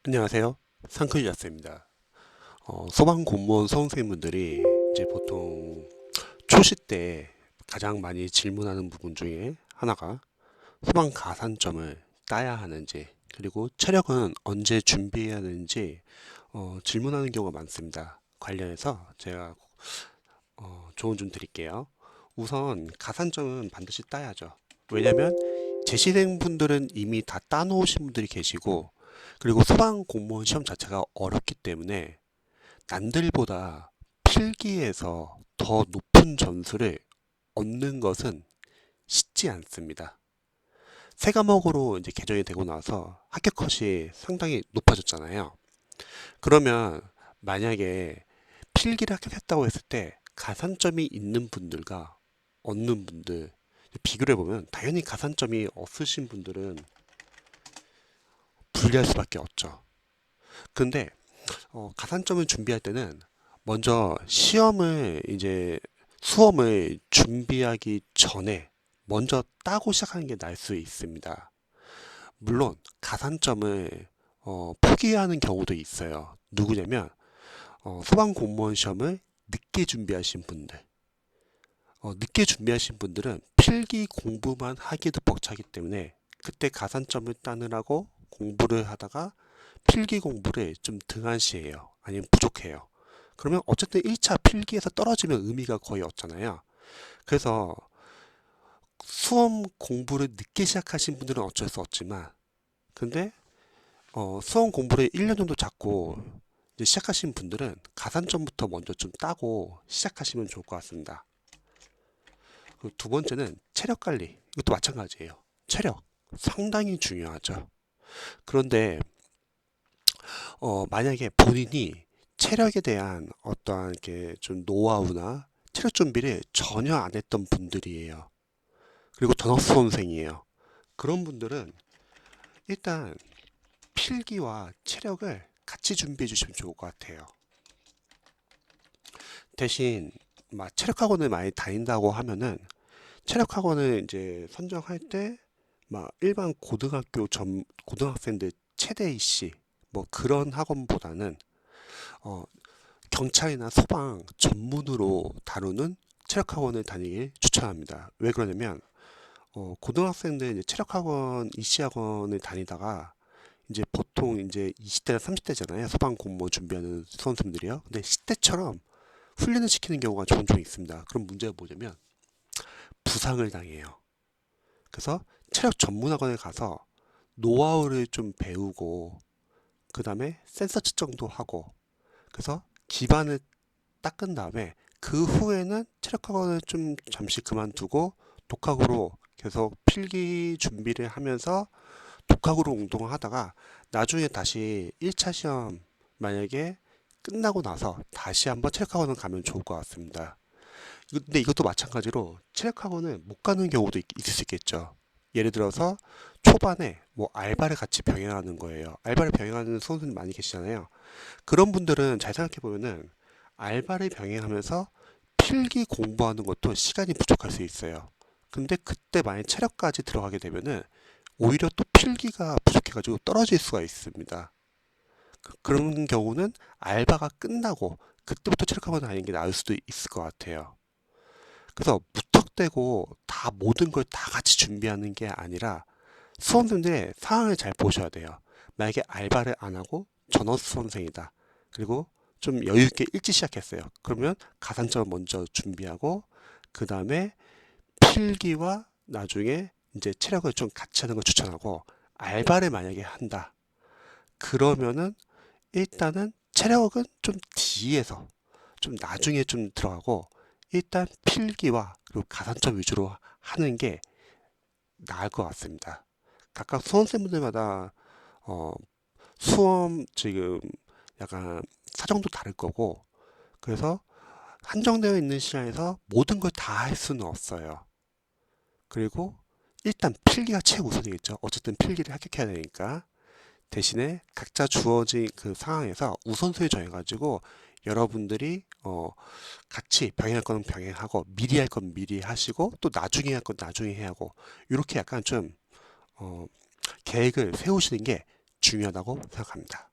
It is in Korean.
안녕하세요. 상크리아스입니다. 소방 공무원 수험생분들이 이제 보통 초시 때 가장 많이 질문하는 부분 중에 하나가 소방 가산점을 따야 하는지, 그리고 체력은 언제 준비해야 하는지 질문하는 경우가 많습니다. 관련해서 제가 조언 좀 드릴게요. 우선 가산점은 반드시 따야죠. 왜냐면 재시생분들은 이미 다 따놓으신 분들이 계시고, 그리고 소방 공무원 시험 자체가 어렵기 때문에 남들보다 필기에서 더 높은 점수를 얻는 것은 쉽지 않습니다. 세 과목으로 이제 개정이 되고 나서 합격 컷이 상당히 높아졌잖아요. 그러면 만약에 필기를 합격했다고 했을 때 가산점이 있는 분들과 없는 분들 비교를 해보면 당연히 가산점이 없으신 분들은 불리할 수밖에 없죠. 근데 가산점을 준비할 때는 먼저 시험을 이제 수험을 준비하기 전에 먼저 따고 시작하는 게 나을 수 있습니다. 물론 가산점을 포기하는 경우도 있어요. 누구냐면 소방 공무원 시험을 늦게 준비하신 분들. 늦게 준비하신 분들은 필기 공부만 하기도 벅차기 때문에 그때 가산점을 따느라고 공부를 하다가 필기 공부를 좀 등한시해요. 아니면 부족해요. 그러면 어쨌든 1차 필기에서 떨어지면 의미가 거의 없잖아요. 그래서 수험 공부를 늦게 시작하신 분들은 어쩔 수 없지만, 근데 수험 공부를 1년 정도 잡고 이제 시작하신 분들은 가산점부터 먼저 좀 따고 시작하시면 좋을 것 같습니다. 그리고 두 번째는 체력 관리. 이것도 마찬가지예요. 체력. 상당히 중요하죠. 그런데 만약에 본인이 체력에 대한 어떠한 이렇게 좀 노하우나 체력 준비를 전혀 안 했던 분들이에요. 그리고 전업 수험생이에요. 그런 분들은 일단 필기와 체력을 같이 준비해 주시면 좋을 것 같아요. 대신 막 체력학원을 많이 다닌다고 하면은 체력학원을 이제 선정할 때 막 일반 고등학생들 최대 입시 뭐 그런 학원보다는 어, 경찰이나 소방 전문으로 다루는 체력학원을 다니길 추천합니다. 왜 그러냐면 고등학생들 이제 체력학원, 입시학원을 다니다가 이제 보통 이제 20대나 30대잖아요. 소방 공무원 준비하는 수험생들이요. 근데 10대처럼 훈련을 시키는 경우가 종종 있습니다. 그럼 문제가 뭐냐면 부상을 당해요. 그래서 체력 전문학원에 가서 노하우를 좀 배우고 그 다음에 센서 측정도 하고 그래서 기반을 닦은 다음에 그 후에는 체력학원을 좀 잠시 그만두고 독학으로 계속 필기 준비를 하면서 독학으로 운동을 하다가 나중에 다시 1차 시험 만약에 끝나고 나서 다시 한번 체력학원을 가면 좋을 것 같습니다. 근데 이것도 마찬가지로 체력학원을 못 가는 경우도 있을 수 있겠죠. 예를 들어서 초반에 뭐 알바를 같이 병행하는 거예요. 알바를 병행하는 수험생들 많이 계시잖아요. 그런 분들은 잘 생각해 보면은 알바를 병행하면서 필기 공부하는 것도 시간이 부족할 수 있어요. 근데 그때 만약 체력까지 들어가게 되면은 오히려 또 필기가 부족해가지고 떨어질 수가 있습니다. 그런 경우는 알바가 끝나고 그때부터 체력학원 다니는 게 나을 수도 있을 것 같아요. 그래서 무턱대고 다 모든 걸 다 같이 준비하는 게 아니라 수험생들의 상황을 잘 보셔야 돼요. 만약에 알바를 안 하고 전업 수험생이다. 그리고 좀 여유 있게 일찍 시작했어요. 그러면 가산점을 먼저 준비하고 그 다음에 필기와 나중에 이제 체력을 좀 같이 하는 걸 추천하고 알바를 만약에 한다. 그러면은 일단은 체력은 좀 뒤에서 좀 나중에 좀 들어가고 일단 필기와 그리고 가산점 위주로 하는 게 나을 것 같습니다. 각각 수험생분들마다 어, 수험 지금 약간 사정도 다를 거고 그래서 한정되어 있는 시간에서 모든 걸 다 할 수는 없어요. 그리고 일단 필기가 최우선이겠죠. 어쨌든 필기를 합격해야 되니까. 대신에 각자 주어진 그 상황에서 우선순위 정해가지고 여러분들이 같이 병행할 건 병행하고 미리 할 건 미리 하시고 또 나중에 할 건 나중에 해야 하고 이렇게 약간 좀 어, 계획을 세우시는 게 중요하다고 생각합니다.